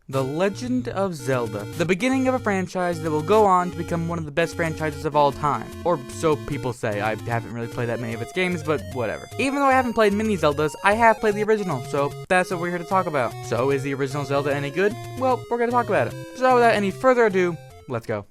The Legend of Zelda, the beginning of a franchise that will go on to become one of the best franchises of all time. Or so people say. I haven't really played that many of its games, but whatever. Even though I haven't played many Zeldas, I have played the original, so that's what we're here to talk about. So is the original Zelda any good? Well, we're going to talk about it. So without any further ado, let's go.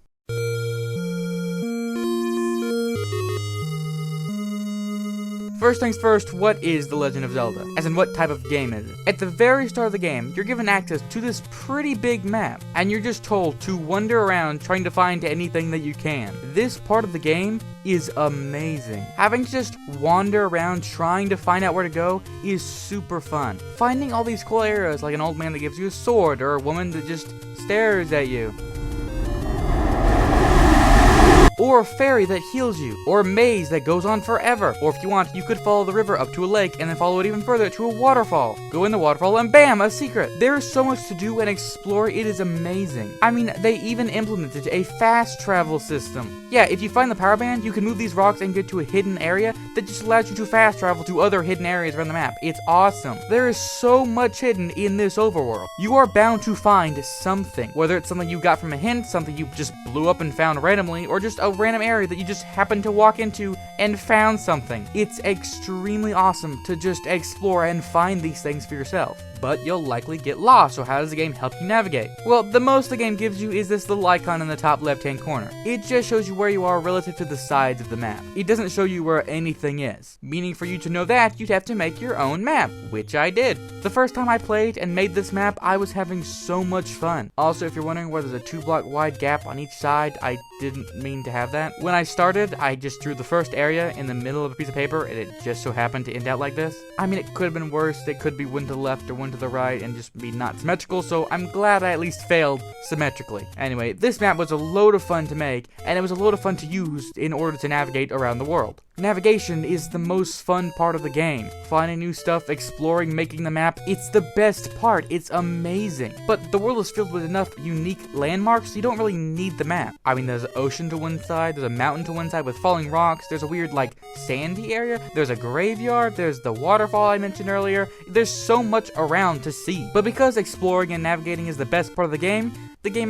First things first, what is The Legend of Zelda? As in, what type of game is it? At the very start of the game, you're given access to this pretty big map, and you're just told to wander around trying to find anything that you can. This part of the game is amazing. Having to just wander around trying to find out where to go is super fun. Finding all these cool areas, like an old man that gives you a sword, or a woman that just stares at you. Or a fairy that heals you, or a maze that goes on forever. Or if you want, you could follow the river up to a lake and then follow it even further to a waterfall. Go in the waterfall and bam, a secret. There is so much to do and explore, it is amazing. I mean, they even implemented a fast travel system. Yeah, if you find the power band, you can move these rocks and get to a hidden area that just allows you to fast travel to other hidden areas around the map. It's awesome. There is so much hidden in this overworld. You are bound to find something, whether it's something you got from a hint, something you just blew up and found randomly, or just a random area that you just happened to walk into and found something. It's extremely awesome to just explore and find these things for yourself. But you'll likely get lost, so how does the game help you navigate? Well, the most the game gives you is this little icon in the top left-hand corner. It just shows you where you are relative to the sides of the map. It doesn't show you where anything is, meaning for you to know that, you'd have to make your own map, which I did. The first time I played and made this map, I was having so much fun. Also, if you're wondering where there's a 2-block wide gap on each side, I didn't mean to have that. When I started, I just drew the first area in the middle of a piece of paper, and it just so happened to end out like this. I mean, it could have been worse. It could be one to the left or one to the right and just be not symmetrical, so I'm glad I at least failed symmetrically. Anyway, this map was a load of fun to make, and it was a load of fun to use in order to navigate around the world. Navigation is the most fun part of the game. Finding new stuff, exploring, making the map, it's the best part. It's amazing. But the world is filled with enough unique landmarks, so you don't really need the map. I mean, there's an ocean to one side, there's a mountain to one side with falling rocks, there's a weird, like, sandy area, there's a graveyard, there's the waterfall I mentioned earlier. There's so much around to see. But because exploring and navigating is the best part of the game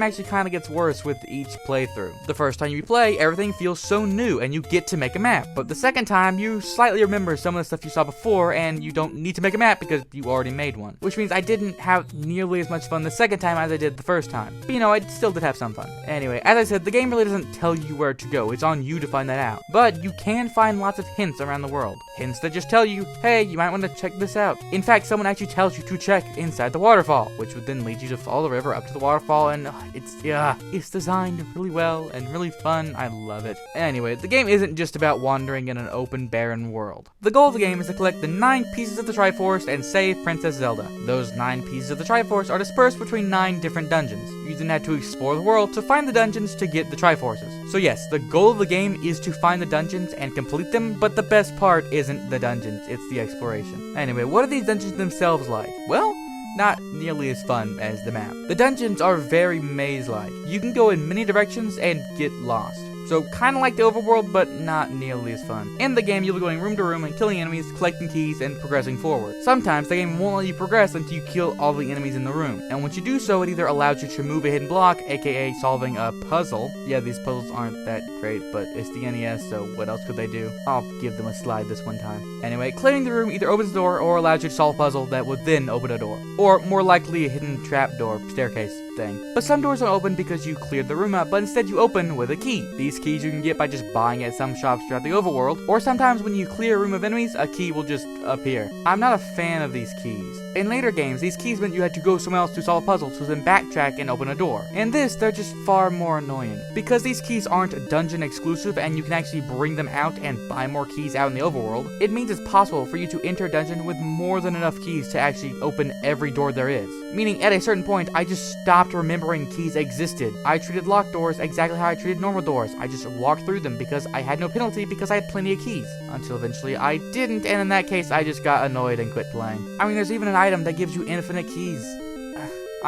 actually kind of gets worse with each playthrough. The first time you play, everything feels so new and you get to make a map. But the second time, you slightly remember some of the stuff you saw before and you don't need to make a map because you already made one. Which means I didn't have nearly as much fun the second time as I did the first time. But you know, I still did have some fun. Anyway, as I said, the game really doesn't tell you where to go. It's on you to find that out. But you can find lots of hints around the world. Hints that just tell you, hey, you might want to check this out. In fact, someone actually tells you to check inside the waterfall, which would then lead you to follow the river up to the waterfall, and it's designed really well and really fun. I love it. Anyway, the game isn't just about wandering in an open, barren world. The goal of the game is to collect the 9 pieces of the Triforce and save Princess Zelda. Those 9 pieces of the Triforce are dispersed between 9 different dungeons. You then have to explore the world to find the dungeons to get the Triforces. So yes, the goal of the game is to find the dungeons and complete them, but the best part isn't the dungeons, it's the exploration. Anyway, what are these dungeons themselves like? Well, not nearly as fun as the map. The dungeons are very maze-like. You can go in many directions and get lost. So kinda like the overworld, but not nearly as fun. In the game, you'll be going room to room and killing enemies, collecting keys, and progressing forward. Sometimes the game won't let you progress until you kill all the enemies in the room. And once you do so, it either allows you to move a hidden block, aka solving a puzzle. Yeah, these puzzles aren't that great, but it's the NES, so what else could they do? I'll give them a slide this one time. Anyway, clearing the room either opens the door or allows you to solve a puzzle that would then open a door. Or more likely a hidden trapdoor, staircase thing. But some doors don't open because you cleared the room up, but instead you open with a key. These keys you can get by just buying at some shops throughout the overworld, or sometimes when you clear a room of enemies, a key will just appear. I'm not a fan of these keys. In later games, these keys meant you had to go somewhere else to solve a puzzle, so then backtrack and open a door. In this, they're just far more annoying. Because these keys aren't dungeon exclusive and you can actually bring them out and buy more keys out in the overworld, it means it's possible for you to enter a dungeon with more than enough keys to actually open every door there is. Meaning, at a certain point, I just stopped remembering keys existed. I treated locked doors exactly how I treated normal doors. I just walked through them because I had no penalty because I had plenty of keys. Until eventually I didn't, and in that case I just got annoyed and quit playing. I mean, there's even an item that gives you infinite keys.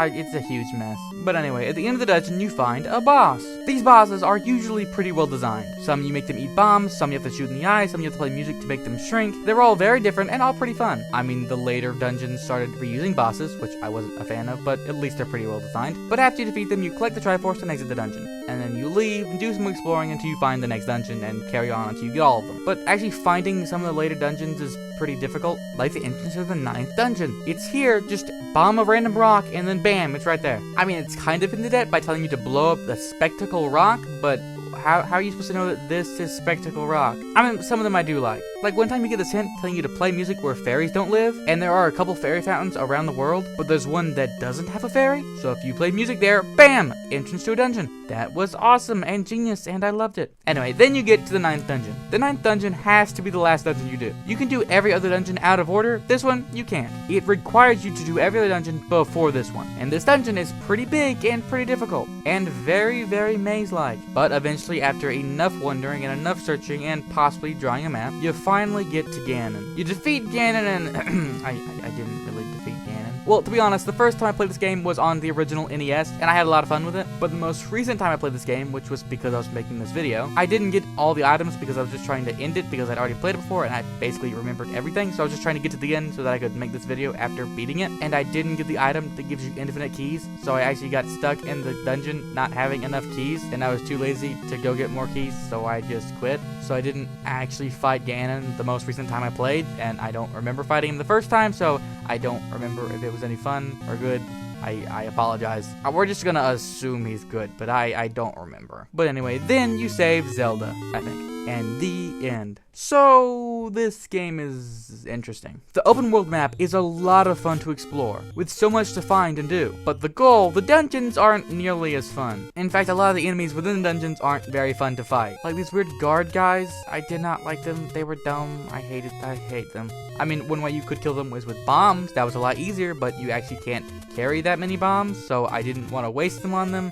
It's a huge mess. But anyway, at the end of the dungeon, you find a boss. These bosses are usually pretty well designed. Some you make them eat bombs, some you have to shoot in the eye, some you have to play music to make them shrink. They're all very different and all pretty fun. I mean, the later dungeons started reusing bosses, which I wasn't a fan of, but at least they're pretty well designed. But after you defeat them, you collect the Triforce and exit the dungeon. And then you leave and do some exploring until you find the next dungeon and carry on until you get all of them. But actually finding some of the later dungeons is pretty difficult, like the entrance to the 9th dungeon. It's here, just bomb a random rock and then bam, it's right there. I mean, it's kind of hinted at by telling you to blow up the spectacle rock, but how are you supposed to know that this is spectacle rock? I mean, some of them I do like. Like one time you get this hint telling you to play music where fairies don't live, and there are a couple fairy fountains around the world, but there's one that doesn't have a fairy. So if you play music there, bam, entrance to a dungeon. That was awesome and genius, and I loved it. Anyway, then you get to the 9th dungeon. The 9th dungeon has to be the last dungeon you do. You can do every other dungeon out of order. This one, you can't. It requires you to do every other dungeon before this one. And this dungeon is pretty big and pretty difficult, and very, very maze-like. But eventually, after enough wandering and enough searching and possibly drawing a map, you finally get to Ganon. You defeat Ganon and I didn't really defeat Ganon. Well, to be honest, the first time I played this game was on the original NES, and I had a lot of fun with it. But the most recent time I played this game, which was because I was making this video, I didn't get all the items because I was just trying to end it because I'd already played it before and I basically remembered everything. So I was just trying to get to the end so that I could make this video after beating it. And I didn't get the item that gives you infinite keys, so I actually got stuck in the dungeon not having enough keys, and I was too lazy to go get more keys, so I just quit. So I didn't actually fight Ganon the most recent time I played, and I don't remember fighting him the first time, so I don't remember if it was any fun or good. I apologize. We're just gonna assume he's good, but I don't remember. But anyway, then you save Zelda, I think. And the end. So, this game is interesting. The open world map is a lot of fun to explore, with so much to find and do. But the dungeons aren't nearly as fun. In fact, a lot of the enemies within the dungeons aren't very fun to fight. Like these weird guard guys, I did not like them. They were dumb. I hate them. I mean, one way you could kill them was with bombs. That was a lot easier, but you actually can't carry that many bombs, so I didn't want to waste them on them.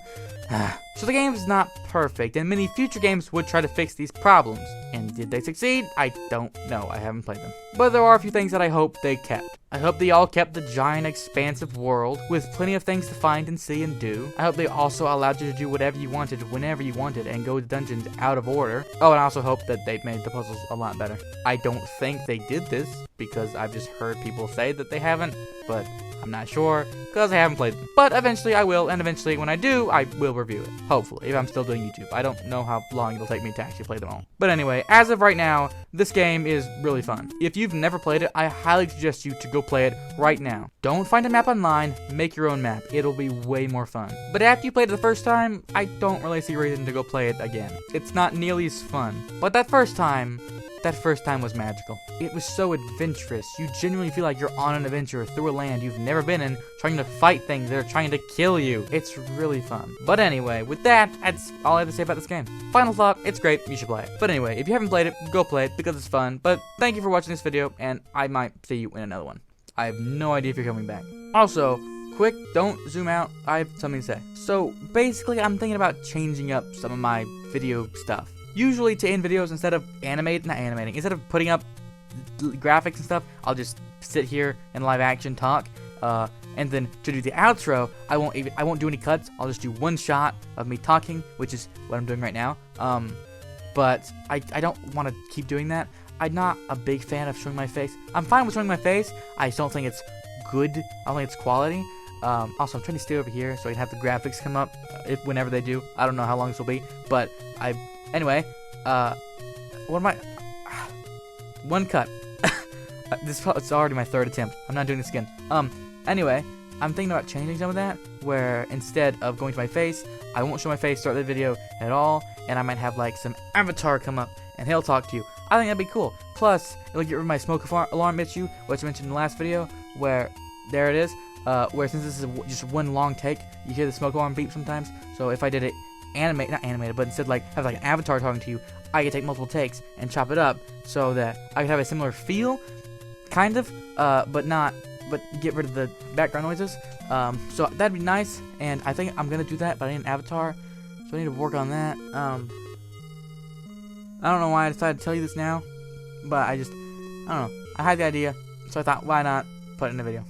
So the game is not perfect, and many future games would try to fix these problems. And did they succeed? I don't know. I haven't played them. But there are a few things that I hope they kept. I hope they all kept the giant, expansive world with plenty of things to find and see and do. I hope they also allowed you to do whatever you wanted, whenever you wanted, and go to dungeons out of order. Oh, and I also hope that they made the puzzles a lot better. I don't think they did this, because I've just heard people say that they haven't, but I'm not sure, because I haven't played them. But eventually I will, and eventually when I do, I will review it. Hopefully, if I'm still doing YouTube. I don't know how long it'll take me to actually play them all. But anyway, as of right now, this game is really fun. If you've never played it, I highly suggest you to go play it right now. Don't find a map online, make your own map. It'll be way more fun. But after you played it the first time, I don't really see a reason to go play it again. It's not nearly as fun. But that first time was magical. It was so adventurous. You genuinely feel like you're on an adventure through a land you've never been in, trying to fight things that are trying to kill you. It's really fun. But anyway, with that, that's all I have to say about this game. Final thought, it's great, you should play it. But anyway, if you haven't played it, go play it because it's fun. But thank you for watching this video, and I might see you in another one. I have no idea if you're coming back. Also, quick, don't zoom out, I have something to say. So, basically, I'm thinking about changing up some of my video stuff. Usually to end videos, instead of instead of putting up graphics and stuff, I'll just sit here and live action talk. And then to do the outro, I won't do any cuts. I'll just do one shot of me talking, which is what I'm doing right now. But I don't want to keep doing that. I'm not a big fan of showing my face. I'm fine with showing my face. I just don't think it's good. I don't think it's quality. Also, I'm trying to stay over here so I can have the graphics come up whenever they do. I don't know how long this will be, but anyway, what am I? One cut. It's already my third attempt. I'm not doing this again. Anyway, I'm thinking about changing some of that, where instead of going to my face, I won't show my face throughout the video at all, and I might have like some avatar come up and he'll talk to you. I think that'd be cool. Plus, it'll get rid of my smoke alarm issue, which I mentioned in the last video, where there it is. Where since this is just one long take, you hear the smoke alarm beep sometimes. So if I did it not animated, but instead like have like an avatar talking to you, I could take multiple takes and chop it up so that I could have a similar feel, kind of, but get rid of the background noises. So that'd be nice, and I think I'm gonna do that, but I need an avatar, so I need to work on that. I don't know why I decided to tell you this now, but I don't know. I had the idea, so I thought, why not put it in a video.